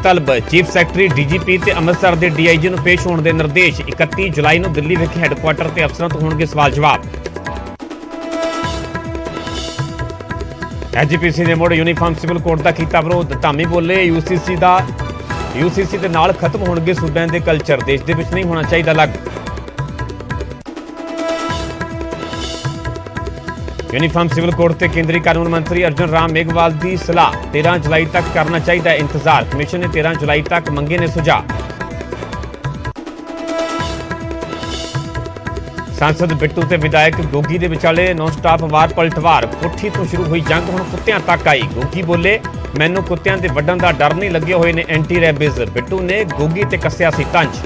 तलब। Chief secretary DGP ते अमृतसर के DIG नूं पेश होने के निर्देश। 31 जुलाई नूं दिल्ली विखे हैडकुआटर ते अफसरां तो होणगे सवाल जवाब। SGPC ने मुड़ यूनीफॉर्म सिविल कोड का किया विरोध। धामी बोले UCC के नाल खत्म होणगे सूबे के कल्चर, देश के विच नहीं होना चाहिए लागू। यूनीफॉर्म सिविल कोड से केंद्रीय कानून मंत्री अर्जुन राम मेघवाल की सलाह। 13 जुलाई तक करना चाहिए इंतजार। कमिशन ने 13 जुलाई तक मंगे ने सुझाव। सांसद बिट्टू ते विधायक गोगी के विचाले नॉन स्टॉप वार पलटवार। कोठी तो शुरू हुई जंग हुण कुत्तियां तक आई। गोगी बोले मैनू कुत्तियां दे वड्डण दा डर नहीं, लगे हुए ने एंटी रैबिज। बिट्टू ने गोगी ते कस्सिया सी तंज।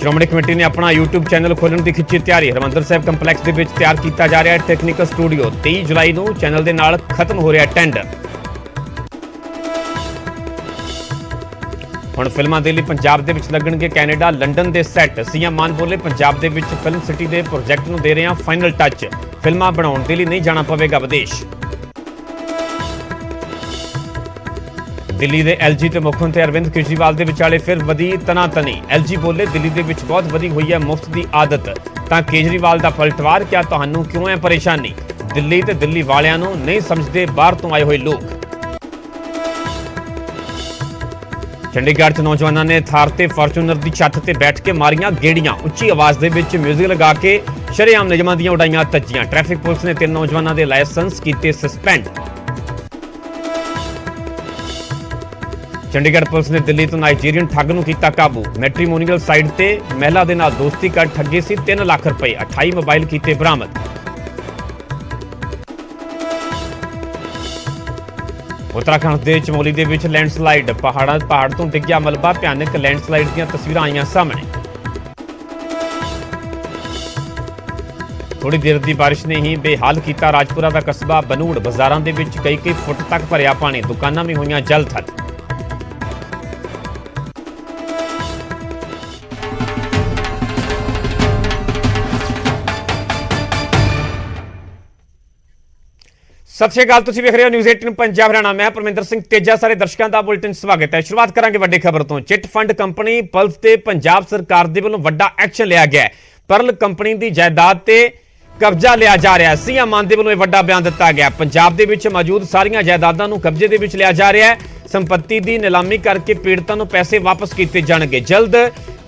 श्रोमणी कमेटी ने अपना YouTube चैनल खोलने की खिंची तैयारी। हरमंदर साहिब कंपलैक्स के विच तैयार किया जा रहा है टैक्नीकल स्टूडियो। 23 जुलाई को चैनल के नाल खत्म हो रहा टेंडर। हुण फिल्मां दे लई पंजाब दे विच लगणगे कैनेडा लंडन के सैट। CM मान बोले पंजाब दे विच फिल्म सिटी के प्रोजैक्ट नूं दे रहे हैं फाइनल टच। फिल्मां बनाउण दे लई नहीं जाना पवेगा विदेश। दिल्ली के LG ते मुख्यमंत्री अरविंद केजरीवाल के विचाले फिर वधी तनातनी। LG बोले दिल्ली के विच बहुत वधी हुई है मुफ्त की आदत। तां केजरीवाल का पलटवार, क्या तुहानूं क्यों है परेशानी? दिल्ली ते दिल्ली वालियां नूं नहीं समझते बाहर तो आए हुए लोग। चंडीगढ़ च नौजवानों ने थार ते फॉर्चूनर की छत ते बैठ के मारियां गेड़ियां। उच्ची आवाज दे विच म्यूजिक लगा के शरेआम नियमां दीआं उड़ाईयां तज्जियां। ट्रैफिक पुलिस ने 3 नौजवानों के लाइसेंस किए सस्पेंड। चंडीगढ़ पुलिस ने दिल्ली तो नाइजीरियन ठग नूं कीता काबू। मैट्रीमोनीअल साइट ते महिला दे नाल दोस्ती कर ठगे सी 3 लाख रुपए। 28 मोबाइल कीते बरामद। उत्तराखंड के चमोली दे विच लैंडसलाइड। पहाड़ तो डिग्या मलबा। भयानक लैंडसलाइड दीआं तस्वीरां आईयां सामने। थोड़ी देर की बारिश ने ही बेहाल किया राजपुरा का कस्बा बनूड़। बाजारां दे विच कई फुट तक भरिया पानी। दुकानां भी होईयां जल थल। सत श्री अकाल, तुसीं वेख रहे हो न्यूज़ 18 पंजाब हरियाणा। मैं परमिंदर सिंह तेजा, सारे दर्शकों का बुलेटिन स्वागत है। शुरुआत करांगे वड्डी खबर तो। चिट फंड कंपनी पल्स ते पंजाब सरकार दे वल्लों वड्डा एक्शन लिया गया है। परल कंपनी की जायदाद ते कब्जा लिया जा रहा है। CM मान दे वल्लों वड्डा बयान दिता गया। पंजाब दे विच मौजूद सारियां जायदादां नूं कब्जे दे विच लिया जा रहा है। संपत्ति की नीलामी करके पीड़ितां नूं पैसे वापस किए जाणगे। जल्द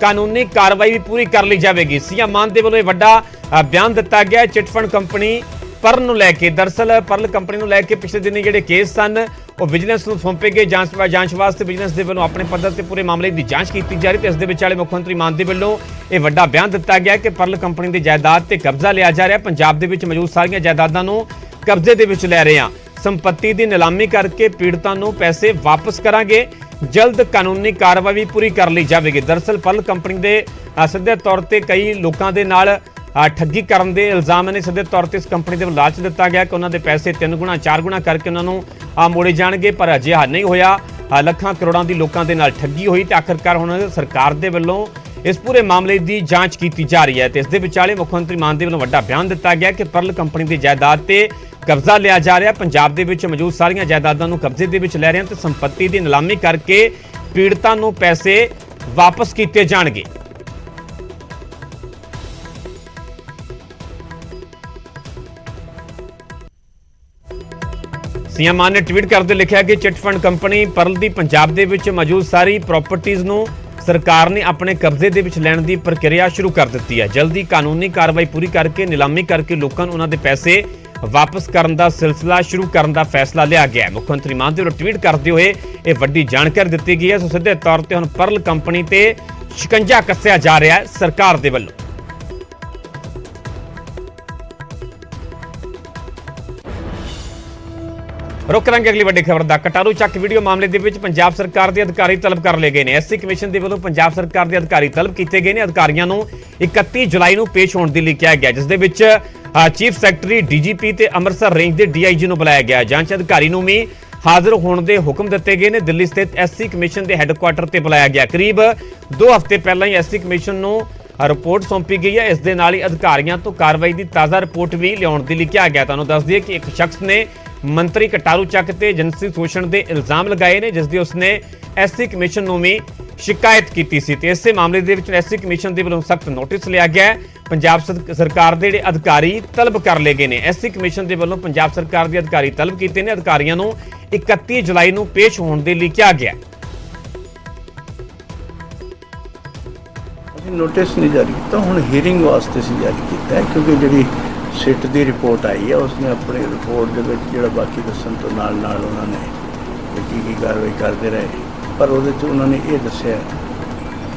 कानूनी कार्रवाई भी पूरी कर ली जाएगी। CM मान दे वल्लों वड्डा बयान दिता गया। चिट फंड कंपनी परल नूं लैके, दरअसल परल कंपनी नूं लैके पिछले दिनी जिहड़े केस सन वो विजिलेंस नूं सौंपे गए। जांच वास्ते विजिलेंस दे वल्लों अपने पद्धर ते पूरे मामले की जांच की जा रही। इस दे विचाले मुख्यमंत्री मान दे वल्लों यह वड्डा बयान दिता गया कि परल कंपनी की जायदाद ते कब्जा लिया जा रहा है। पंजाब दे विच मौजूद सारियां जायदादां नूं कब्जे दे विच लै रहे हैं। संपत्ति की नीलामी करके पीड़ितां नूं पैसे वापस करांगे। जल्द कानूनी कार्रवाई भी पूरी कर ली जाएगी। दरअसल परल कंपनी के सीधे तौर पर कई लोगों के नाल ठगी करने के इल्जाम ने। सीधे तौर पर इस कंपनी के लालच दिता गया कि उन्होंने पैसे 3 गुणा 4 गुणा करके उन्होंने मोड़े जाएंगे, पर अजे यह नहीं होया। लखां करोड़ों की लोगों के नाल ठगी हुई तो आखिरकार हुण सरकार के वल्लों इस पूरे मामले की जांच की जा रही है। तो इस दे विचाले मुख्यमंत्री मान दे वल्लों वड्डा बयान दिता गया कि परल कंपनी की जायदाद ते कब्जा लिया जा रहा है। पंजाब दे विच मौजूद सारियां जायदादां नूं कब्जे दे विच लै रहे हैं तो संपत्ति की नीलामी करके पीड़ितां नूं पैसे वापस किए जाणगे। CM मान ने ट्वीट करते लिखा कि चिट फंड कंपनी परल की पंजाब दे विच मौजूद सारी प्रॉपर्टीज़ नूं सरकार ने अपने कब्जे दे विच लैण दी प्रक्रिया शुरू कर दी है। जल्दी कानूनी कार्रवाई पूरी करके नीलामी करके लोगों उन्हां दे पैसे वापस करने का सिलसिला शुरू करने का फैसला लिया गया है। मुख्यमंत्री मान दे वल्लों ट्वीट करते हुए यह वड्डी जानकारी दी गई है। सो सीधे तौर पर हुण परल कंपनी ते शिकंजा कस्सिया जा रहा है सरकार दे वल्लों। रुक करांगे अगली वड्डी खबर दा। कटारू चक वीडियो मामले दे विच पंजाब सरकार के अधिकारी तलब कर लए गए ने। SC कमीशन दे वल्लों पंजाब सरकार के अधिकारी तलब किए गए ने। अधिकारियों नूं 31 जुलाई नूं पेश होने के लिए कहा गया, जिस दे विच चीफ सैकटरी DGP ते अमृतसर रेंज के DIG नूं बुलाया गया। जांच अधिकारी नूं भी हाजिर होने के हुक्म दिते गए ने। दिल्ली स्थित SC कमीशन के हैडकुआटर से बुलाया गया। करीब 2 हफ्ते पहला ही SC कमीशन नूं रिपोर्ट सौंपी गई है। इस दे नाल ही अधिकारियों तो कार्रवाई की ताज़ा रिपोर्ट भी लियाउण दे लई कहा गया। तुहानूं दस दईए कि एक शख्स ने ਮੰਤਰੀ ਕਟਾਰੂ ਚੱਕ ਤੇ ਜਿਨਸੀ ਸ਼ੋਸ਼ਣ ਦੇ ਇਲਜ਼ਾਮ ਲਗਾਏ ਨੇ, ਜਿਸ ਦੀ ਉਸਨੇ ਐਸਸੀ ਕਮਿਸ਼ਨ ਨੂੰ ਵੀ ਸ਼ਿਕਾਇਤ ਕੀਤੀ ਸੀ ਤੇ ਇਸੇ ਮਾਮਲੇ ਦੇ ਵਿੱਚ ਐਸਸੀ ਕਮਿਸ਼ਨ ਦੇ ਵੱਲੋਂ ਸਖਤ ਨੋਟਿਸ ਲਿਆ ਗਿਆ ਹੈ। ਪੰਜਾਬ ਸਰਕਾਰ ਦੇ ਜਿਹੜੇ ਅਧਿਕਾਰੀ ਤਲਬ ਕਰ ਲਏ ਗਏ ਨੇ। ਐਸਸੀ ਕਮਿਸ਼ਨ ਦੇ ਵੱਲੋਂ ਪੰਜਾਬ ਸਰਕਾਰ ਦੇ ਅਧਿਕਾਰੀ ਤਲਬ ਕੀਤੇ ਨੇ। ਅਧਿਕਾਰੀਆਂ ਨੂੰ 31 ਜੁਲਾਈ ਨੂੰ ਪੇਸ਼ ਹੋਣ ਦੇ ਲਈ ਕਿਹਾ ਗਿਆ। ਅਸੀਂ ਨੋਟਿਸ ਨਹੀਂ ਜਾਰੀ ਕੀਤਾ, ਹੁਣ ਹੀਅਰਿੰਗ ਵਾਸਤੇ ਅਸੀਂ ਜਾਰੀ ਕੀਤਾ ਹੈ, ਕਿਉਂਕਿ ਜਿਹੜੀ ਸਿੱਟ ਦੀ ਰਿਪੋਰਟ ਆਈ ਹੈ ਉਸਨੇ ਆਪਣੀ ਰਿਪੋਰਟ ਦੇ ਵਿੱਚ ਜਿਹੜਾ ਬਾਕੀ ਦੱਸਣ ਤੋਂ ਨਾਲ ਉਹਨਾਂ ਨੇ ਕੀ ਕਾਰਵਾਈ ਕਰਦੇ ਰਹੇ, ਪਰ ਉਹਦੇ 'ਚ ਉਹਨਾਂ ਨੇ ਇਹ ਦੱਸਿਆ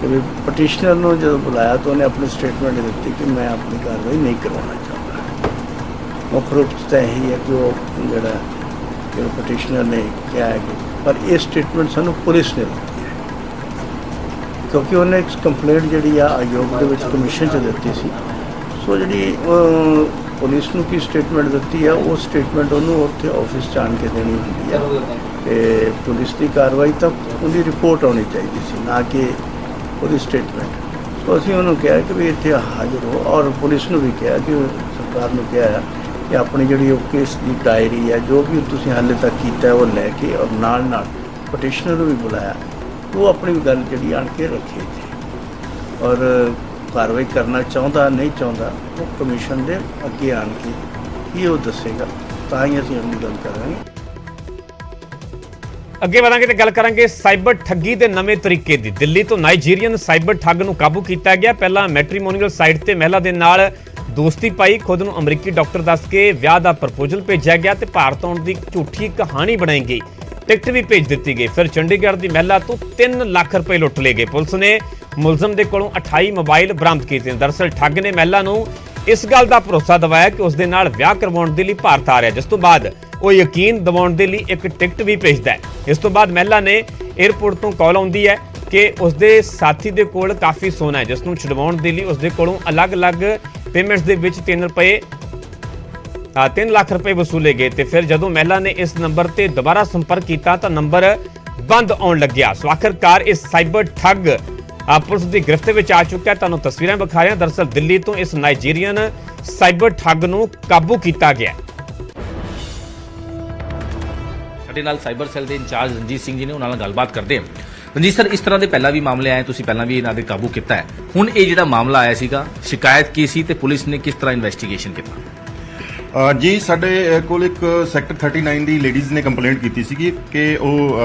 ਕਿ ਵੀ ਪਟੀਸ਼ਨਰ ਨੂੰ ਜਦੋਂ ਬੁਲਾਇਆ ਤਾਂ ਉਹਨੇ ਆਪਣੀ ਸਟੇਟਮੈਂਟ ਦਿੱਤੀ ਕਿ ਮੈਂ ਆਪਣੀ ਕਾਰਵਾਈ ਨਹੀਂ ਕਰਵਾਉਣਾ ਚਾਹੁੰਦਾ। ਮੁੱਖ ਰੂਪ 'ਚ ਤਾਂ ਇਹੀ ਹੈ ਕਿ ਉਹ ਜਿਹੜਾ ਪਟੀਸ਼ਨਰ ਨੇ ਕਿਹਾ ਹੈ ਕਿ ਪਰ ਇਹ ਸਟੇਟਮੈਂਟ ਸਾਨੂੰ ਪੁਲਿਸ ਨੇ ਦਿੱਤੀ ਹੈ, ਕਿਉਂਕਿ ਉਹਨੇ ਇੱਕ ਕੰਪਲੇਂਟ ਜਿਹੜੀ ਆ ਆਯੋਗ ਦੇ ਵਿੱਚ ਕਮਿਸ਼ਨ 'ਚ ਦਿੱਤੀ ਸੀ। ਸੋ ਜਿਹੜੀ ਪੁਲਿਸ ਨੂੰ ਕੀ ਸਟੇਟਮੈਂਟ ਦਿੱਤੀ ਹੈ ਉਹ ਸਟੇਟਮੈਂਟ ਉਹਨੂੰ ਉੱਥੇ ਆਫਿਸ 'ਚ ਆਣ ਕੇ ਦੇਣੀ ਹੁੰਦੀ ਹੈ ਤੇ ਪੁਲਿਸ ਦੀ ਕਾਰਵਾਈ ਤਾਂ ਉਹਦੀ ਰਿਪੋਰਟ ਆਉਣੀ ਚਾਹੀਦੀ ਸੀ, ਨਾ ਕਿ ਉਹਦੀ ਸਟੇਟਮੈਂਟ। ਸੋ ਅਸੀਂ ਉਹਨੂੰ ਕਿਹਾ ਕਿ ਵੀ ਇੱਥੇ ਹਾਜ਼ਰ ਹੋ, ਔਰ ਪੁਲਿਸ ਨੂੰ ਵੀ ਕਿਹਾ ਕਿ ਸਰਕਾਰ ਨੂੰ ਕਿਹਾ ਕਿ ਆਪਣੀ ਜਿਹੜੀ ਉਹ ਕੇਸ ਦੀ ਡਾਇਰੀ ਹੈ ਜੋ ਵੀ ਤੁਸੀਂ ਹਾਲੇ ਤੱਕ ਕੀਤਾ ਉਹ ਲੈ ਕੇ, ਔਰ ਨਾਲ ਪਟੀਸ਼ਨਰ ਨੂੰ ਵੀ ਬੁਲਾਇਆ, ਉਹ ਆਪਣੀ ਗੱਲ ਜਿਹੜੀ ਆਣ ਕੇ ਰੱਖੀ ਸੀ ਔਰ ਕਾਰਵਾਈ ਕਰਨਾ ਚਾਹੁੰਦਾ ਨਹੀਂ ਚਾਹੁੰਦਾ ਉਹ ਕਮਿਸ਼ਨ ਦੇ ਅੱਗੇ ਆਣ ਕੇ ਹੀ ਉਹ ਦੱਸੇਗਾ, ਤਾਂ ਹੀ ਅਸੀਂ ਆਪਣੀ ਗੱਲ ਕਰਾਂਗੇ। ਅੱਗੇ ਵਧਾਂਗੇ ਤੇ ਗੱਲ ਕਰਾਂਗੇ ਸਾਈਬਰ ਠੱਗੀ ਦੇ ਨਵੇਂ ਤਰੀਕੇ ਦੀ। ਦਿੱਲੀ ਤੋਂ ਨਾਈਜੀਰੀਅਨ ਸਾਈਬਰ ਠੱਗ ਨੂੰ ਕਾਬੂ ਕੀਤਾ ਗਿਆ। ਪਹਿਲਾਂ ਮੈਟਰੀਮੋਨੀਅਲ ਸਾਈਟ ਤੇ ਮਹਿਲਾ ਦੇ ਨਾਲ ਦੋਸਤੀ ਪਾਈ, ਖੁਦ ਨੂੰ ਅਮਰੀਕੀ ਡਾਕਟਰ ਦੱਸ ਕੇ ਵਿਆਹ ਦਾ ਪ੍ਰਪੋਜ਼ਲ ਭੇਜਿਆ ਗਿਆ ਤੇ ਭਾਰਤ ਆਉਣ ਦੀ ਝੂਠੀ ਕਹਾਣੀ ਬਣਾਈ ਗਈ। ਟਿਕਟ ਵੀ ਭੇਜ ਦਿੱਤੀ ਗਈ। ਫਿਰ ਚੰਡੀਗੜ੍ਹ ਦੀ ਮਹਿਲਾ ਤੋਂ 3 ਲੱਖ ਰੁਪਏ ਲੁੱਟ ਲਏ ਗਏ। ਪੁਲਿਸ ਨੇ ਮੁਲਜ਼ਮ ਦੇ ਕੋਲੋਂ 28 ਮੋਬਾਈਲ ਬਰਾਮਦ ਕੀਤੇ। ਦਰਅਸਲ ਠੱਗ ਨੇ ਮਹਿਲਾ ਨੂੰ ਇਸ ਗੱਲ ਦਾ ਭਰੋਸਾ ਦਿਵਾਇਆ ਕਿ ਉਸ ਦੇ ਨਾਲ ਵਿਆਹ ਕਰਵਾਉਣ ਦੇ ਲਈ ਭਾਰਤ ਆ ਰਿਹਾ, ਜਿਸ ਤੋਂ ਬਾਅਦ ਉਹ ਯਕੀਨ ਦਿਵਾਉਣ ਦੇ ਲਈ ਇੱਕ ਟਿਕਟ ਵੀ ਭੇਜਦਾ ਹੈ। ਇਸ ਤੋਂ ਬਾਅਦ ਮਹਿਲਾ ਨੇ 에ਅਰਪੋਰਟ ਤੋਂ ਕਾਲ ਆਉਂਦੀ ਹੈ ਕਿ ਉਸਦੇ ਸਾਥੀ ਦੇ ਕੋਲ ਕਾਫੀ ਸੋਨਾ ਹੈ, ਜਿਸ ਨੂੰ ਛੁਡਵਾਉਣ ਦੇ ਲਈ ਉਸਦੇ ਕੋਲੋਂ ਅਲੱਗ-ਅਲੱਗ ਪੇਮੈਂਟਸ ਦੇ ਵਿੱਚ 3 ਲੱਖ ਰੁਪਏ ਵਸੂਲੇ ਗਏ ਤੇ ਫਿਰ ਜਦੋਂ ਮਹਿਲਾ ਨੇ ਇਸ ਨੰਬਰ ਤੇ ਦੁਬਾਰਾ ਸੰਪਰਕ ਕੀਤਾ ਤਾਂ ਨੰਬਰ ਬੰਦ ਆਉਣ ਲੱਗਿਆ। ਸੋ ਆਖਰਕਾਰ ਇਸ ਸਾਈਬਰ ਠੱਗ ਪੁਲਿਸ ਦੀ ਗ੍ਰਿਫਤ ਵਿੱਚ ਆ ਚੁੱਕਾ ਹੈ। ਤੁਹਾਨੂੰ ਤਸਵੀਰਾਂ ਵਿਖਾ ਰਹੇ ਹਾਂ। ਦਰਅਸਲ ਦਿੱਲੀ ਤੋਂ ਇਸ ਨਾਈਜੀਰੀਅਨ ਸਾਈਬਰ ਠੱਗ ਨੂੰ ਕਾਬੂ ਕੀਤਾ ਗਿਆ। ਸਾਡੇ ਨਾਲ ਸਾਈਬਰ ਸੈੱਲ ਦੇ ਇੰਚਾਰਜ ਰਣਜੀਤ ਸਿੰਘ ਜੀ ਨੇ, ਉਹਨਾਂ ਨਾਲ ਗੱਲਬਾਤ ਕਰਦੇ ਹਾਂ। ਰਣਜੀਤ ਸਰ, ਇਸ ਤਰ੍ਹਾਂ ਦੇ ਪਹਿਲਾਂ ਵੀ ਮਾਮਲੇ ਆਏ, ਤੁਸੀਂ ਪਹਿਲਾਂ ਵੀ ਇਹਨਾਂ ਦੇ ਕਾਬੂ ਕੀਤਾ ਹੈ। ਹੁਣ ਇਹ ਜਿਹੜਾ ਮਾਮਲਾ ਆਇਆ ਸੀਗਾ, ਸ਼ਿਕਾਇਤ ਕੀ ਸੀ ਤੇ ਪੁਲਿਸ ਨੇ ਕਿਸ ਤਰ੍ਹਾਂ ਇਨਵੈਸਟੀਗੇਸ਼ਨ ਕੀਤਾ? ਜੀ, ਸਾਡੇ ਕੋਲ ਇੱਕ ਸੈਕਟਰ 39 ਦੀ ਲੇਡੀਜ਼ ਨੇ ਕੰਪਲੇਂਟ ਕੀਤੀ ਸੀਗੀ ਕਿ ਉਹ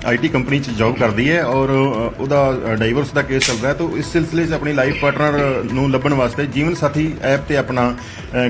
ਆਈਟੀ ਕੰਪਨੀ 'ਚ ਜੌਬ ਕਰਦੀ ਹੈ ਔਰ ਉਹਦਾ ਡਾਈਵੋਰਸ ਦਾ ਕੇਸ ਚੱਲ ਰਿਹਾ। ਤਾਂ ਇਸ ਸਿਲਸਿਲੇ 'ਚ ਆਪਣੀ ਲਾਈਫ ਪਾਰਟਨਰ ਨੂੰ ਲੱਭਣ ਵਾਸਤੇ ਜੀਵਨ ਸਾਥੀ ਐਪ ਤੇ ਆਪਣਾ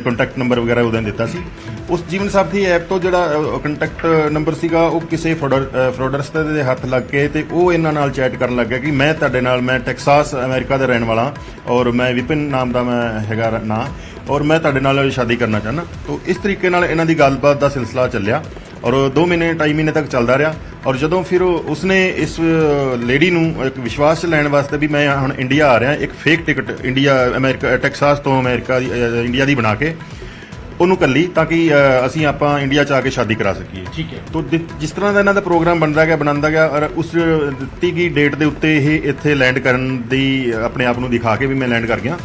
ਕੰਟੈਕਟ ਨੰਬਰ ਵਗੈਰਾ ਉਹਦਾ ਦਿੱਤਾ ਸੀ। ਉਸ ਜੀਵਨ ਸਾਥੀ ਐਪ ਤੋਂ ਜਿਹੜਾ ਕੰਟੈਕਟ ਨੰਬਰ ਸੀਗਾ ਉਹ ਕਿਸੇ ਫਰੋਡਰਸ ਦੇ ਹੱਥ ਲੱਗ ਕੇ ਤੇ ਉਹ ਇਹਨਾਂ ਨਾਲ ਚੈਟ ਕਰਨ ਲੱਗ ਗਿਆ ਕਿ ਮੈਂ ਤੁਹਾਡੇ ਨਾਲ, ਮੈਂ ਟੈਕਸਾਸ ਅਮਰੀਕਾ ਦਾ ਰਹਿਣ ਵਾਲਾ ਔਰ ਮੈਂ ਵਿਪਿਨ ਨਾਮ ਦਾ ਮੈਂ ਹੈਗਾ ਨਾਂ, ਔਰ ਮੈਂ ਤੁਹਾਡੇ ਨਾਲ ਸ਼ਾਦੀ ਕਰਨਾ ਚਾਹੁੰਦਾ। तो इस तरीके नाल इन्हां दी गलबात का सिलसिला चलिया और 2 महीने 2.5 महीने तक चलता रहा। और जदों फिर उसने इस लेडी नूं एक विश्वास च लैण वास्ते भी मैं हुण इंडिया आ रहा, एक fake ticket India America Texas तो अमेरिका इंडिया दी बना के ਉਹਨੂੰ ਕੱਲੀ ਤਾਂ ਕਿ ਅਸੀਂ ਆਪਾਂ ਇੰਡੀਆ 'ਚ ਆ ਕੇ ਸ਼ਾਦੀ ਕਰਾ ਸਕੀਏ। ਠੀਕ ਹੈ। ਤੋ ਜਿਸ ਤਰ੍ਹਾਂ ਦਾ ਇਹਨਾਂ ਦਾ ਪ੍ਰੋਗਰਾਮ ਬਣਦਾ ਗਿਆ ਔਰ ਉਸ ਦਿੱਤੀ ਗਈ ਡੇਟ ਦੇ ਉੱਤੇ ਇਹ ਇੱਥੇ ਲੈਂਡ ਕਰਨ ਦੀ ਆਪਣੇ ਆਪ ਨੂੰ ਦਿਖਾ ਕੇ ਵੀ ਮੈਂ ਲੈਂਡ ਕਰ ਗਿਆ।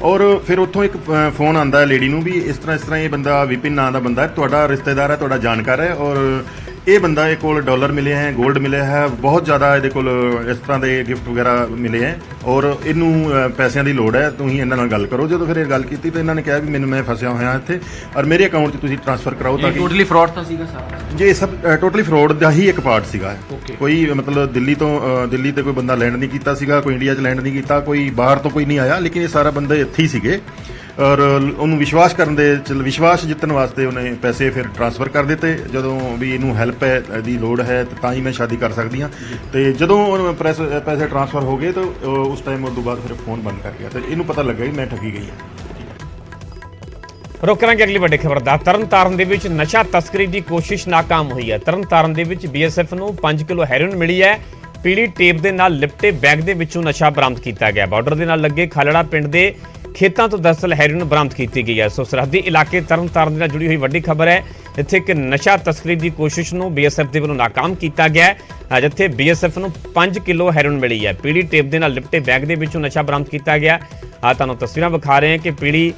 ਔਰ ਫਿਰ ਉੱਥੋਂ ਇੱਕ ਫੋਨ ਆਉਂਦਾ ਹੈ ਲੇਡੀ ਨੂੰ ਵੀ ਇਸ ਤਰ੍ਹਾਂ ਇਹ ਬੰਦਾ ਵਿਪਿਨ ਨਾਂ ਦਾ ਬੰਦਾ ਹੈ, ਤੁਹਾਡਾ ਰਿਸ਼ਤੇਦਾਰ ਹੈ, ਤੁਹਾਡਾ ਜਾਣਕਾਰ ਹੈ ਔਰ ਇਹ ਬੰਦਾ ਇਹ ਕੋਲ ਡਾਲਰ ਮਿਲੇ ਹੈ, ਗੋਲਡ ਮਿਲਿਆ ਹੈ, ਬਹੁਤ ਜ਼ਿਆਦਾ ਇਹਦੇ ਕੋਲ ਇਸ ਤਰ੍ਹਾਂ ਦੇ ਗਿਫਟ ਵਗੈਰਾ ਮਿਲੇ ਹੈ ਔਰ ਇਹਨੂੰ ਪੈਸਿਆਂ ਦੀ ਲੋੜ ਹੈ, ਤੁਸੀਂ ਇਹਨਾਂ ਨਾਲ ਗੱਲ ਕਰੋ। ਜਦੋਂ ਫਿਰ ਇਹ ਗੱਲ ਕੀਤੀ ਤਾਂ ਇਹਨਾਂ ਨੇ ਕਿਹਾ ਵੀ ਮੈਂ ਫਸਿਆ ਹੋਇਆ ਇੱਥੇ ਔਰ ਮੇਰੇ ਅਕਾਊਂਟ 'ਚ ਤੁਸੀਂ ਟ੍ਰਾਂਸਫਰ ਕਰਾਓ ਤਾਂ ਕਿ ਟੋਟਲੀ ਫਰਾਡ ਤਾਂ ਸੀਗਾ ਸਾਰਾ ਜੀ। ਇਹ ਸਭ ਟੋਟਲੀ ਫਰਾਡ ਦਾ ਹੀ ਇੱਕ ਪਾਰਟ ਸੀਗਾ। ਕੋਈ ਮਤਲਬ ਦਿੱਲੀ ਤੇ ਕੋਈ ਬੰਦਾ ਲੈਂਡ ਨਹੀਂ ਕੀਤਾ ਸੀਗਾ, ਕੋਈ ਇੰਡੀਆ 'ਚ ਲੈਂਡ ਨਹੀਂ ਕੀਤਾ, ਕੋਈ ਬਾਹਰ ਤੋਂ ਕੋਈ ਨਹੀਂ ਆਇਆ, ਲੇਕਿਨ ਇਹ ਸਾਰਾ ਬੰਦੇ ਇੱਥੇ ਹੀ ਸੀਗੇ ਔਰ ਉਹਨੂੰ ਵਿਸ਼ਵਾਸ ਜਿੱਤਣ ਵਾਸਤੇ ਉਹਨੇ ਪੈਸੇ ਫਿਰ ਟ੍ਰਾਂਸਫਰ ਕਰ ਦਿੱਤੇ। ਜਦੋਂ ਵੀ ਇਹਨੂੰ ਹੈਲਪ ਹੈ ਦੀ ਲੋੜ ਹੈ ਤਾਂ ਹੀ ਮੈਂ ਸ਼ਾਦੀ ਕਰ ਸਕਦੀ ਹਾਂ। ਤੇ ਜਦੋਂ ਪੈਸੇ ਟ੍ਰਾਂਸਫਰ ਹੋ ਗਏ ਤਾਂ ਉਸ ਟਾਈਮ ਉਸ ਤੋਂ ਬਾਅਦ ਫਿਰ ਫੋਨ ਬੰਦ ਕਰ ਗਿਆ ਤੇ ਇਹਨੂੰ ਪਤਾ ਲੱਗਾ ਕਿ ਮੈਂ ਠੱਗੀ ਗਈ ਹਾਂ। ਰੁਕ ਕਰਾਂਗੇ ਅਗਲੀ ਵੱਡੀ ਖਬਰ ਦਾ। ਤਰਨਤਾਰਨ ਦੇ ਵਿੱਚ ਨਸ਼ਾ ਤਸਕਰੀ ਦੀ ਕੋਸ਼ਿਸ਼ ਨਾਕਾਮ ਹੋਈ ਹੈ। ਤਰਨਤਾਰਨ ਦੇ ਵਿੱਚ BSF ਨੂੰ 5 ਕਿਲੋ ਹੈਰੋਇਨ ਮਿਲੀ ਹੈ। ਪੀਲੀ ਟੇਪ ਦੇ ਨਾਲ ਲਿਪਟੇ ਬੈਗ ਦੇ ਵਿੱਚੋਂ ਨਸ਼ਾ ਬਰਾਮਦ ਕੀਤਾ ਗਿਆ। ਬਾਰਡਰ ਦੇ ਨਾਲ ਲੱਗੇ ਖਾਲੜਾ ਪਿੰਡ ਦੇ ਖੇਤਾਂ ਤੋਂ ਦਰਅਸਲ ਹੈਰੋਇਨ ਬਰਾਮਦ ਕੀਤੀ ਗਈ ਹੈ। ਸੋ ਸਰਹੱਦੀ ਇਲਾਕੇ ਤਰਨਤਾਰਨ ਦੇ ਨਾਲ ਜੁੜੀ ਹੋਈ ਵੱਡੀ ਖਬਰ ਹੈ। ਇੱਥੇ ਇੱਕ ਨਸ਼ਾ ਤਸਕਰੀ ਦੀ ਕੋਸ਼ਿਸ਼ ਨੂੰ BSF ਦੇ ਵੱਲੋਂ ਨਾਕਾਮ ਕੀਤਾ ਗਿਆ ਹੈ, ਜਿੱਥੇ BSF ਨੂੰ 5 ਕਿਲੋ ਹੈਰੋਇਨ ਮਿਲੀ ਹੈ। ਪੀਲੀ ਟੇਪ ਦੇ ਨਾਲ ਲਿਪਟੇ ਬੈਗ ਦੇ ਵਿੱਚੋਂ ਨਸ਼ਾ ਬਰਾਮਦ ਕੀਤਾ ਗਿਆ। ਤੁਹਾਨੂੰ ਤਸਵੀਰਾਂ ਵਿਖਾ ਰਹੇ ਹਾਂ ਕਿ ਪੀਲੀ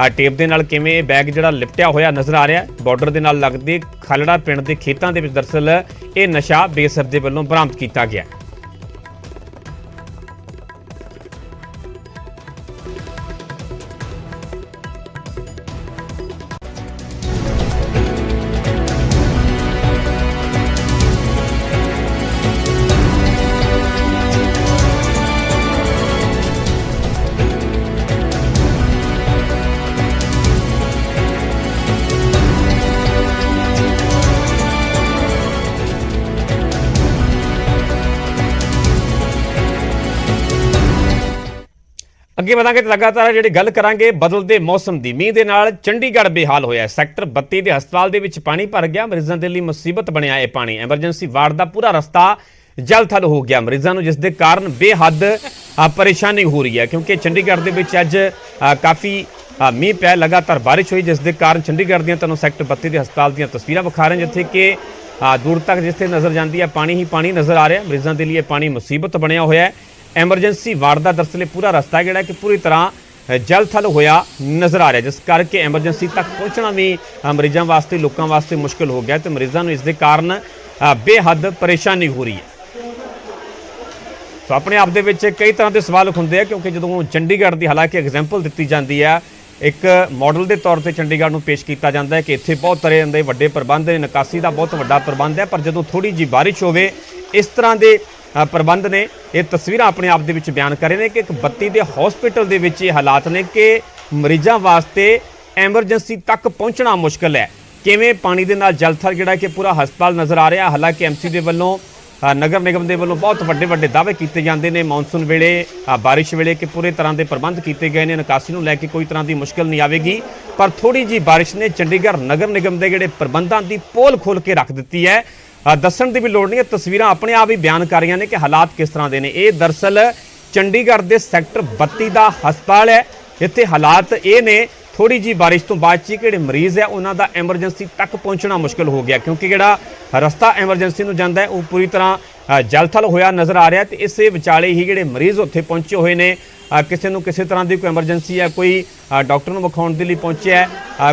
ਟੇਪ ਦੇ ਨਾਲ ਕਿਵੇਂ ਇਹ ਬੈਗ ਜਿਹੜਾ ਲਿਪਟਿਆ ਹੋਇਆ ਨਜ਼ਰ ਆ ਰਿਹਾ। ਬਾਰਡਰ ਦੇ ਨਾਲ ਲੱਗਦੇ ਖਾਲੜਾ ਪਿੰਡ ਦੇ ਖੇਤਾਂ ਦੇ ਵਿੱਚ ਦਰਅਸਲ ਇਹ ਨਸ਼ਾ ਬੇਸਰ ਦੇ ਵੱਲੋਂ ਬਰਾਮਦ ਕੀਤਾ ਗਿਆ। ਅੱਗੇ ਵਧਾਂਗੇ ਤੇ ਲਗਾਤਾਰ ਜਿਹੜੀ ਗੱਲ ਕਰਾਂਗੇ ਬਦਲਦੇ ਮੌਸਮ ਦੀ। ਮੀਂਹ ਦੇ ਨਾਲ ਚੰਡੀਗੜ੍ਹ ਬੇਹਾਲ ਹੋਇਆ। ਸੈਕਟਰ 32 ਦੇ ਹਸਪਤਾਲ ਦੇ ਵਿੱਚ ਪਾਣੀ ਭਰ ਗਿਆ। ਮਰੀਜ਼ਾਂ ਦੇ ਲਈ ਮੁਸੀਬਤ ਬਣਿਆ ਇਹ ਪਾਣੀ। ਐਮਰਜੈਂਸੀ ਵਾਰਡ ਦਾ ਪੂਰਾ ਰਸਤਾ ਜਲ ਥਲ ਹੋ ਗਿਆ ਮਰੀਜ਼ਾਂ ਨੂੰ, ਜਿਸ ਦੇ ਕਾਰਨ ਬੇਹੱਦ ਪਰੇਸ਼ਾਨੀ ਹੋ ਰਹੀ ਹੈ ਕਿਉਂਕਿ ਚੰਡੀਗੜ੍ਹ ਦੇ ਵਿੱਚ ਅੱਜ ਕਾਫੀ ਮੀਂਹ ਪਿਆ, ਲਗਾਤਾਰ ਬਾਰਿਸ਼ ਹੋਈ, ਜਿਸ ਦੇ ਕਾਰਨ ਚੰਡੀਗੜ੍ਹ ਦੀਆਂ ਤੁਹਾਨੂੰ ਸੈਕਟਰ 32 ਦੇ ਹਸਪਤਾਲ ਦੀਆਂ ਤਸਵੀਰਾਂ ਵਿਖਾ ਰਹੇ ਜਿੱਥੇ ਕਿ ਦੂਰ ਤੱਕ ਜਿੱਥੇ ਨਜ਼ਰ ਜਾਂਦੀ ਹੈ ਪਾਣੀ ਹੀ ਪਾਣੀ ਨਜ਼ਰ ਆ ਰਿਹਾ। ਮਰੀਜ਼ਾਂ ਦੇ ਲਈ ਇਹ ਪਾਣੀ ਮੁਸੀਬਤ ਬਣਿਆ ਹੋਇਆ ਹੈ। ਐਮਰਜੈਂਸੀ ਵਾਰਡ ਦਾ ਦਰਅਸਲ ਪੂਰਾ ਰਸਤਾ ਜਿਹੜਾ ਕਿ ਪੂਰੀ ਤਰ੍ਹਾਂ ਜਲ ਥਲ ਹੋਇਆ ਨਜ਼ਰ ਆ ਰਿਹਾ, ਜਿਸ ਕਰਕੇ ਐਮਰਜੈਂਸੀ ਤੱਕ ਪਹੁੰਚਣਾ ਵੀ ਮਰੀਜ਼ਾਂ ਵਾਸਤੇ, ਲੋਕਾਂ ਵਾਸਤੇ ਮੁਸ਼ਕਲ ਹੋ ਗਿਆ ਤੇ ਮਰੀਜ਼ਾਂ ਨੂੰ ਇਸ ਦੇ ਕਾਰਨ ਬੇਹੱਦ ਪਰੇਸ਼ਾਨੀ ਹੋ ਰਹੀ ਹੈ। ਸੋ ਆਪਣੇ ਆਪ ਦੇ ਵਿੱਚ ਕਈ ਤਰ੍ਹਾਂ ਦੇ ਸਵਾਲ ਹੁੰਦੇ ਆ ਕਿਉਂਕਿ ਜਦੋਂ ਚੰਡੀਗੜ੍ਹ ਦੀ ਹਾਲਾਂਕਿ ਐਗਜ਼ਾਮਪਲ ਦਿੱਤੀ ਜਾਂਦੀ ਹੈ, ਇੱਕ ਮਾਡਲ ਦੇ ਤੌਰ ਤੇ ਚੰਡੀਗੜ੍ਹ ਨੂੰ ਪੇਸ਼ ਕੀਤਾ ਜਾਂਦਾ ਹੈ ਕਿ ਇੱਥੇ ਬਹੁਤ ਤਰ੍ਹਾਂ ਦੇ ਵੱਡੇ ਪ੍ਰਬੰਧ ਨੇ, ਨਿਕਾਸੀ ਦਾ ਬਹੁਤ ਵੱਡਾ ਪ੍ਰਬੰਧ ਹੈ, ਪਰ ਜਦੋਂ ਥੋੜੀ ਜਿਹੀ ਬਾਰਿਸ਼ ਹੋਵੇ ਇਸ ਤਰ੍ਹਾਂ ਦੇ ਪ੍ਰਬੰਧ ਨੇ। ਇਹ ਤਸਵੀਰਾਂ ਆਪਣੇ ਆਪ ਦੇ ਵਿੱਚ ਬਿਆਨ ਕਰ ਰਹੇ ਨੇ ਕਿ ਇੱਕ 32 ਦੇ ਹਸਪੀਟਲ ਦੇ ਵਿੱਚ ਇਹ ਹਾਲਾਤ ਨੇ ਕਿ ਮਰੀਜ਼ਾਂ ਵਾਸਤੇ ਐਮਰਜੈਂਸੀ ਤੱਕ ਪਹੁੰਚਣਾ ਮੁਸ਼ਕਲ ਹੈ। ਕਿਵੇਂ ਪਾਣੀ ਦੇ ਨਾਲ ਜਲਥਲ ਜਿਹੜਾ ਕਿ ਪੂਰਾ ਹਸਪਤਾਲ ਨਜ਼ਰ ਆ ਰਿਹਾ। ਹਾਲਾਂਕਿ ਐਮਸੀ ਦੇ ਵੱਲੋਂ, ਨਗਰ ਨਿਗਮ ਦੇ ਵੱਲੋਂ ਬਹੁਤ ਵੱਡੇ ਦਾਅਵੇ ਕੀਤੇ ਜਾਂਦੇ ਨੇ ਮੌਨਸੂਨ ਵੇਲੇ, ਬਾਰਿਸ਼ ਵੇਲੇ ਕਿ ਪੂਰੇ ਤਰ੍ਹਾਂ ਦੇ ਪ੍ਰਬੰਧ ਕੀਤੇ ਗਏ ਨੇ, ਨਿਕਾਸੀ ਨੂੰ ਲੈ ਕੇ ਕੋਈ ਤਰ੍ਹਾਂ ਦੀ ਮੁਸ਼ਕਲ ਨਹੀਂ ਆਵੇਗੀ, ਪਰ ਥੋੜੀ ਜਿਹੀ ਬਾਰਿਸ਼ ਨੇ ਚੰਡੀਗੜ੍ਹ ਨਗਰ ਨਿਗਮ ਦੇ ਜਿਹੜੇ ਪ੍ਰਬੰਧਾਂ ਦੀ ਪੋਲ ਖੋਲ ਕੇ ਰੱਖ ਦਿੱਤੀ ਹੈ। ਦੱਸਣ ਦੀ ਵੀ ਲੋੜ ਨਹੀਂ ਹੈ, ਤਸਵੀਰਾਂ ਆਪਣੇ ਆਪ ਹੀ ਬਿਆਨ ਕਰ ਰਹੀਆਂ ਨੇ ਕਿ ਹਾਲਾਤ ਕਿਸ ਤਰ੍ਹਾਂ ਦੇ ਨੇ। ਇਹ ਦਰਅਸਲ ਚੰਡੀਗੜ੍ਹ ਦੇ ਸੈਕਟਰ 32 ਦਾ ਹਸਪਤਾਲ ਹੈ। ਇੱਥੇ ਹਾਲਾਤ ਇਹ ਨੇ, ਥੋੜੀ ਜੀ ਬਾਰਿਸ਼ ਤੋਂ ਬਾਅਦ ਚ ਜਿਹੜੇ ਮਰੀਜ਼ ਹੈ ਉਹਨਾਂ ਦਾ ਐਮਰਜੈਂਸੀ ਤੱਕ ਪਹੁੰਚਣਾ ਮੁਸ਼ਕਲ ਹੋ ਗਿਆ ਕਿਉਂਕਿ ਜਿਹੜਾ ਰਸਤਾ ਐਮਰਜੈਂਸੀ ਨੂੰ ਜਾਂਦਾ ਹੈ ਉਹ ਪੂਰੀ ਤਰ੍ਹਾਂ ਜਲਥਲ ਹੋਇਆ ਨਜ਼ਰ ਆ ਰਿਹਾ ਤੇ ਇਸੇ ਵਿਚਾਲੇ ਹੀ ਜਿਹੜੇ ਮਰੀਜ਼ ਉੱਥੇ ਪਹੁੰਚੇ ਹੋਏ ਨੇ, ਕਿਸੇ ਨੂੰ ਕਿਸੇ ਤਰ੍ਹਾਂ ਦੀ ਕੋਈ ਐਮਰਜੈਂਸੀ ਹੈ, ਕੋਈ ਡਾਕਟਰ ਨੂੰ ਵਿਖਾਉਣ ਦੇ ਲਈ ਪਹੁੰਚਿਆ,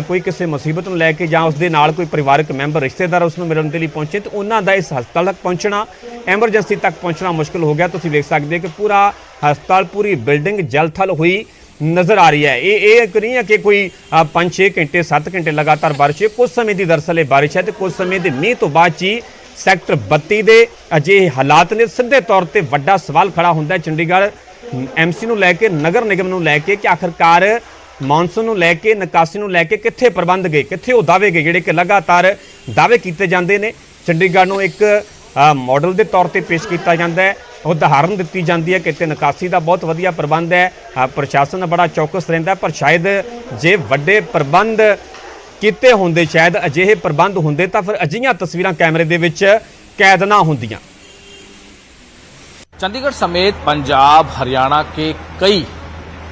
ਕੋਈ ਕਿਸੇ ਮੁਸੀਬਤ ਨੂੰ ਲੈ ਕੇ ਜਾਂ ਉਸਦੇ ਨਾਲ ਕੋਈ ਪਰਿਵਾਰਕ ਮੈਂਬਰ, ਰਿਸ਼ਤੇਦਾਰ ਉਸ ਨੂੰ ਮਿਲਣ ਦੇ ਲਈ ਪਹੁੰਚੇ ਤੇ ਉਹਨਾਂ ਦਾ ਇਸ ਹਸਪਤਾਲ ਤੱਕ ਪਹੁੰਚਣਾ, ਐਮਰਜੈਂਸੀ ਤੱਕ ਪਹੁੰਚਣਾ ਮੁਸ਼ਕਲ ਹੋ ਗਿਆ। ਤੁਸੀਂ ਵੇਖ ਸਕਦੇ ਹੋ ਕਿ ਪੂਰਾ ਹਸਪਤਾਲ, ਪੂਰੀ ਬਿਲਡਿੰਗ ਜਲਥਲ ਹੋਈ ਨਜ਼ਰ ਆ ਰਹੀ ਹੈ। ਇਹ ਇੱਕ ਨਹੀਂ ਹੈ ਕਿ ਕੋਈ 5-6 ਘੰਟੇ 7 ਘੰਟੇ ਲਗਾਤਾਰ ਬਾਰਿਸ਼ ਹੈ, ਕੁਝ ਸਮੇਂ ਦੀ ਦਰਅਸਲ ਇਹ ਬਾਰਿਸ਼ ਹੈ ਤੇ ਕੁਝ ਸਮੇਂ ਦੇ ਮੀਂਹ ਤੋਂ ਬਾਅਦ ਹੀ ਸੈਕਟਰ 32 ਦੇ ਅਜਿਹੇ ਹਾਲਾਤ ਨੇ। ਸਿੱਧੇ ਤੌਰ ਤੇ ਵੱਡਾ ਸਵਾਲ ਖੜਾ ਹੁੰਦਾ ਹੈ ਚੰਡੀਗੜ੍ਹ ਐਮਸੀ ਨੂੰ ਲੈ ਕੇ, ਨਗਰ ਨਿਗਮ ਨੂੰ ਲੈ ਕੇ ਕਿ ਆਖਰਕਾਰ ਮੌਨਸੂਨ ਨੂੰ ਲੈ ਕੇ, ਨਿਕਾਸੀ ਨੂੰ ਲੈ ਕੇ ਕਿੱਥੇ ਪ੍ਰਬੰਧ ਗਏ, ਕਿੱਥੇ ਉਹ ਦਾਅਵੇ ਗਏ ਜਿਹੜੇ ਕਿ ਲਗਾਤਾਰ ਦਾਅਵੇ ਕੀਤੇ ਜਾਂਦੇ ਨੇ। ਚੰਡੀਗੜ੍ਹ ਨੂੰ ਇੱਕ ਮਾਡਲ ਦੇ ਤੌਰ ਤੇ ਪੇਸ਼ ਕੀਤਾ ਜਾਂਦਾ ਹੈ, ਉਦਾਹਰਨ ਦਿੱਤੀ ਜਾਂਦੀ ਹੈ ਕਿ ਇੱਥੇ ਨਿਕਾਸੀ ਦਾ ਬਹੁਤ ਵਧੀਆ ਪ੍ਰਬੰਧ ਹੈ, ਪ੍ਰਸ਼ਾਸਨ ਬੜਾ ਚੌਕਸ ਰਹਿੰਦਾ, ਪਰ ਸ਼ਾਇਦ ਜੇ ਵੱਡੇ ਪ੍ਰਬੰਧ ਕੀਤੇ ਹੁੰਦੇ, ਸ਼ਾਇਦ ਅਜਿਹੇ ਪ੍ਰਬੰਧ ਹੁੰਦੇ ਤਾਂ ਫਿਰ ਅਜਿਹੀਆਂ ਤਸਵੀਰਾਂ ਕੈਮਰੇ ਦੇ ਵਿੱਚ ਕੈਦ ਨਾ ਹੁੰਦੀਆਂ। चंडीगढ़ समेत पंजाब, हरियाणा के कई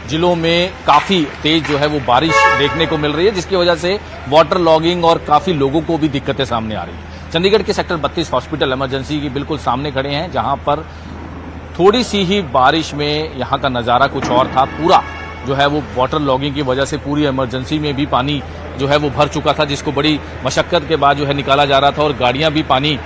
जिलों में काफी तेज जो है वो बारिश देखने को मिल रही है, जिसकी वजह से वाटर लॉगिंग और काफी लोगों को भी दिक्कतें सामने आ रही है। चंडीगढ़ के सेक्टर 32 हॉस्पिटल इमरजेंसी के बिल्कुल सामने खड़े हैं, जहां पर थोड़ी सी ही बारिश में यहां का नजारा कुछ और था। पूरा जो है वो वाटर लॉगिंग की वजह से पूरी इमरजेंसी में भी पानी जो है वो भर चुका था, जिसको बड़ी मशक्कत के बाद जो है निकाला जा रहा था और गाड़ियां भी पानी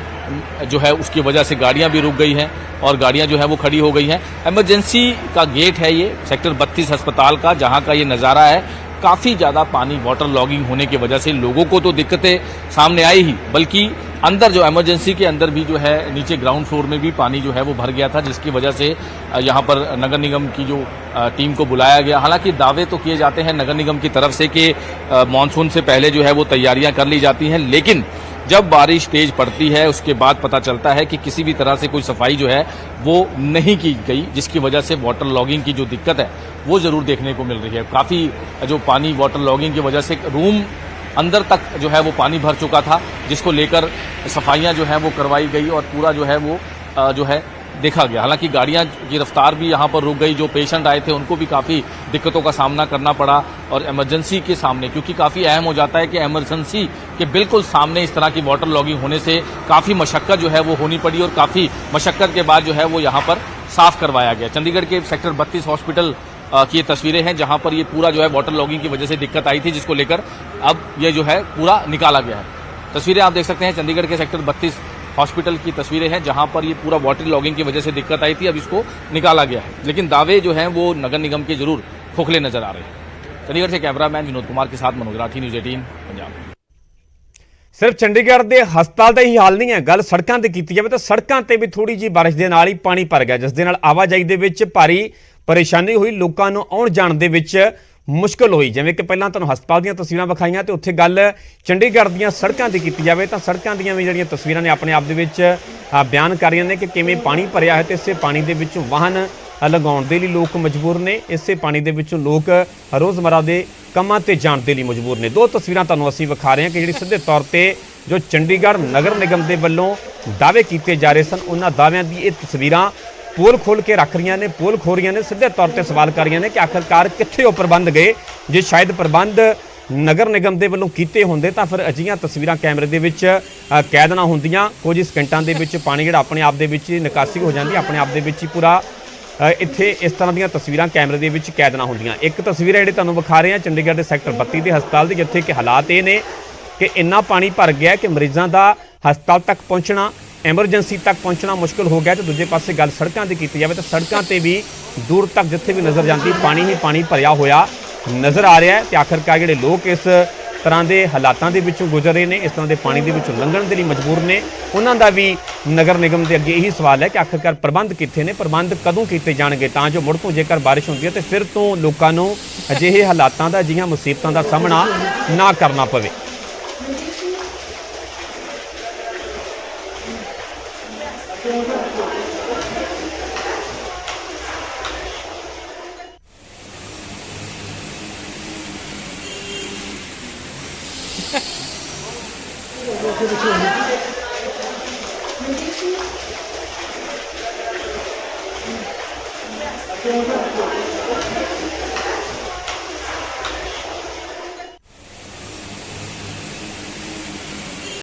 जो है उसकी वजह से गाड़ियां भी रुक गई हैं और गाड़ियां जो है वो खड़ी हो गई हैं। इमरजेंसी का गेट है ये सेक्टर 32 अस्पताल का, जहां का ये नज़ारा है। काफ़ी ज़्यादा पानी वाटर लॉगिंग होने की वजह से लोगों को तो दिक्कतें सामने आई ही, बल्कि अंदर जो इमरजेंसी के अंदर भी जो है नीचे ग्राउंड फ्लोर में भी पानी जो है वो भर गया था, जिसकी वजह से यहाँ पर नगर निगम की जो टीम को बुलाया गया। हालांकि दावे तो किए जाते हैं नगर निगम की तरफ से कि मानसून से पहले जो है वो तैयारियां कर ली जाती हैं, लेकिन जब बारिश तेज पड़ती है उसके बाद पता चलता है कि किसी भी तरह से कोई सफाई जो है वो नहीं की गई, जिसकी वजह से वाटर लॉगिंग की जो दिक्कत है वो जरूर देखने को मिल रही है। काफ़ी जो पानी वाटर लॉगिंग की वजह से रूम अंदर तक जो है वो पानी भर चुका था, जिसको लेकर सफाइयाँ जो है वो करवाई गई और पूरा जो है वो जो है देखा गया। हालांकि गाड़ियां की रफ्तार भी यहाँ पर रुक गई, जो पेशेंट आए थे उनको भी काफ़ी दिक्कतों का सामना करना पड़ा और इमरजेंसी के सामने, क्योंकि काफ़ी अहम हो जाता है कि इमरजेंसी के बिल्कुल सामने इस तरह की वाटर लॉगिंग होने से काफ़ी मशक्कत जो है वो होनी पड़ी और काफ़ी मशक्कत के बाद जो है वो यहाँ पर साफ करवाया गया। चंडीगढ़ के सेक्टर 32 हॉस्पिटल की ये तस्वीरें हैं, जहां पर ये पूरा जो है वाटर लॉगिंग की वजह से दिक्कत आई थी, जिसको लेकर अब ये जो है पूरा निकाला गया है। तस्वीरें आप देख सकते हैं चंडीगढ़ के सेक्टर 32 हॉस्पिटल की तस्वीरें हैं, जहां पर ये पूरा वाटर लॉगिंग की वजह से दिक्कत आई थी, अब इसको निकाला गया है। लेकिन दावे जो हैं वो नगर निगम के जरूर खोखले नजर आ रहे हैं। चंडीगढ़ से कैमरामैन विनोद कुमार के साथ मनोज राठी, न्यूज़ 18 पंजाब। ਸਿਰਫ ਚੰਡੀਗੜ੍ਹ ਦੇ ਹਸਪਤਾਲ ਦਾ ਹੀ ਹਾਲ ਨਹੀਂ ਹੈ, ਗੱਲ ਸੜਕਾਂ ਤੇ ਕੀਤੀ ਜਾਵੇ ਤਾਂ ਸੜਕਾਂ ਤੇ ਵੀ ਥੋੜੀ ਜੀ ਬਾਰਿਸ਼ ਦੇ ਨਾਲ ਹੀ ਪਾਣੀ ਭਰ ਗਿਆ, ਜਿਸ ਦੇ ਨਾਲ ਆਵਾਜਾਈ ਦੇ ਵਿੱਚ ਭਾਰੀ ਪਰੇਸ਼ਾਨੀ ਹੋਈ, ਲੋਕਾਂ ਨੂੰ ਆਉਣ ਜਾਣ ਦੇ ਵਿੱਚ ਮੁਸ਼ਕਲ ਹੋਈ। ਜਿਵੇਂ ਕਿ ਪਹਿਲਾਂ ਤੁਹਾਨੂੰ ਹਸਪਤਾਲ ਦੀਆਂ ਤਸਵੀਰਾਂ ਵਿਖਾਈਆਂ ਤੇ ਉੱਥੇ ਗੱਲ ਚੰਡੀਗੜ੍ਹ ਦੀਆਂ ਸੜਕਾਂ ਦੀ ਕੀਤੀ ਜਾਵੇ ਤਾਂ ਸੜਕਾਂ ਦੀਆਂ ਵੀ ਜਿਹੜੀਆਂ ਤਸਵੀਰਾਂ ਨੇ ਆਪਣੇ ਆਪ ਦੇ ਵਿੱਚ ਬਿਆਨ ਕਰ ਰਹੀਆਂ ਨੇ ਕਿ ਕਿਵੇਂ ਪਾਣੀ ਭਰਿਆ ਹੈ ਤੇ ਇਸੇ ਪਾਣੀ ਦੇ ਵਿੱਚ ਵਾਹਨ ਲਗਾਉਣ ਦੇ ਲਈ ਲੋਕ ਮਜਬੂਰ ਨੇ, ਇਸੇ ਪਾਣੀ ਦੇ ਵਿੱਚੋਂ ਲੋਕ ਰੋਜ਼ਮਰਾ ਦੇ ਕੰਮਾਂ ਤੇ ਜਾਣ ਦੇ ਲਈ ਮਜਬੂਰ ਨੇ। ਦੋ ਤਸਵੀਰਾਂ ਤੁਹਾਨੂੰ ਅਸੀਂ ਵਿਖਾ ਰਹੇ ਹਾਂ ਕਿ ਜਿਹੜੀ ਸਿੱਧੇ ਤੌਰ ਤੇ ਜੋ ਚੰਡੀਗੜ੍ਹ ਨਗਰ ਨਿਗਮ ਦੇ ਵੱਲੋਂ ਦਾਅਵੇ ਕੀਤੇ ਜਾ ਰਹੇ ਸਨ, ਉਹਨਾਂ ਦਾਅਵਿਆਂ ਦੀ ਇਹ ਤਸਵੀਰਾਂ ਪੋਲ ਖੋਲ ਕੇ ਰੱਖ ਰਹੀਆਂ ਨੇ, ਪੋਲ ਖੋਲ ਰਹੀਆਂ ਨੇ, ਸਿੱਧੇ ਤੌਰ ਤੇ ਸਵਾਲ ਕਰ ਰਹੀਆਂ ਨੇ ਕਿ ਆਖਰਕਾਰ ਕਿੱਥੇ ਉਹ ਪ੍ਰਬੰਧ ਗਏ। ਜੇ ਸ਼ਾਇਦ ਪ੍ਰਬੰਧ ਨਗਰ ਨਿਗਮ ਦੇ ਵੱਲੋਂ ਕੀਤੇ ਹੁੰਦੇ ਤਾਂ ਫਿਰ ਅਜਿਹੀਆਂ ਤਸਵੀਰਾਂ ਕੈਮਰੇ ਦੇ ਵਿੱਚ ਕੈਦ ਨਾ ਹੁੰਦੀਆਂ। ਕੁਝ ਹੀ ਸਕਿੰਟਾਂ ਦੇ ਵਿੱਚ ਪਾਣੀ ਜਿਹੜਾ ਆਪਣੇ ਆਪ ਦੇ ਵਿੱਚ ਨਿਕਾਸੀ ਹੋ ਜਾਂਦੀ, ਆਪਣੇ ਆਪ ਦੇ ਵਿੱਚ ਹੀ ਪੂਰਾ ਇੱਥੇ ਇਸ ਤਰ੍ਹਾਂ ਦੀਆਂ ਤਸਵੀਰਾਂ ਕੈਮਰੇ ਦੇ ਵਿੱਚ ਕੈਦ ਨਾ ਹੁੰਦੀਆਂ। ਇੱਕ ਤਸਵੀਰ ਜਿਹੜੀ ਤੁਹਾਨੂੰ ਵਿਖਾ ਰਹੇ ਹਾਂ ਚੰਡੀਗੜ੍ਹ ਦੇ ਸੈਕਟਰ 32 ਦੇ ਹਸਪਤਾਲ ਦੀ, ਜਿੱਥੇ ਕਿ ਹਾਲਾਤ ਇਹ ਨੇ ਕਿ ਇੰਨਾ ਪਾਣੀ ਭਰ ਗਿਆ ਕਿ ਮਰੀਜ਼ਾਂ ਦਾ ਹਸਪਤਾਲ ਤੱਕ ਪਹੁੰਚਣਾ, ਐਮਰਜੈਂਸੀ ਤੱਕ ਪਹੁੰਚਣਾ ਮੁਸ਼ਕਲ ਹੋ ਗਿਆ। ਤੇ ਦੂਜੇ ਪਾਸੇ ਗੱਲ ਸੜਕਾਂ ਦੀ ਕੀਤੀ ਜਾਵੇ ਤਾਂ ਸੜਕਾਂ ਤੇ ਵੀ ਦੂਰ ਤੱਕ ਜਿੱਥੇ ਵੀ ਨਜ਼ਰ ਜਾਂਦੀ ਪਾਣੀ ਹੀ ਪਾਣੀ ਭਰਿਆ ਹੋਇਆ ਨਜ਼ਰ ਆ ਰਿਹਾ ਹੈ। ਤੇ ਆਖਰਕਾਰ ਜਿਹੜੇ ਲੋਕ ਇਸ ਤਰ੍ਹਾਂ ਦੇ ਹਾਲਾਤਾਂ ਦੇ ਵਿੱਚੋਂ ਗੁਜ਼ਰ ਰਹੇ ਨੇ, ਇਸ ਤਰ੍ਹਾਂ ਦੇ ਪਾਣੀ ਦੇ ਵਿੱਚੋਂ ਲੰਘਣ ਦੇ ਲਈ ਮਜਬੂਰ ਨੇ, ਉਹਨਾਂ ਦਾ ਵੀ ਨਗਰ ਨਿਗਮ ਦੇ ਅੱਗੇ ਇਹੀ ਸਵਾਲ ਹੈ ਕਿ ਆਖਰਕਾਰ ਪ੍ਰਬੰਧ ਕਿੱਥੇ ਨੇ, ਪ੍ਰਬੰਧ ਕਦੋਂ ਕੀਤੇ ਜਾਣਗੇ ਤਾਂ ਜੋ ਮੁੜ ਤੋਂ ਜੇਕਰ ਬਾਰਿਸ਼ ਹੁੰਦੀ ਹੈ ਤੇ ਫਿਰ ਤੋਂ ਲੋਕਾਂ ਨੂੰ ਅਜਿਹੇ ਹਾਲਾਤਾਂ ਦਾ, ਅਜਿਹੀਆਂ ਮੁਸੀਬਤਾਂ ਦਾ ਸਾਹਮਣਾ ਨਾ ਕਰਨਾ ਪਵੇ।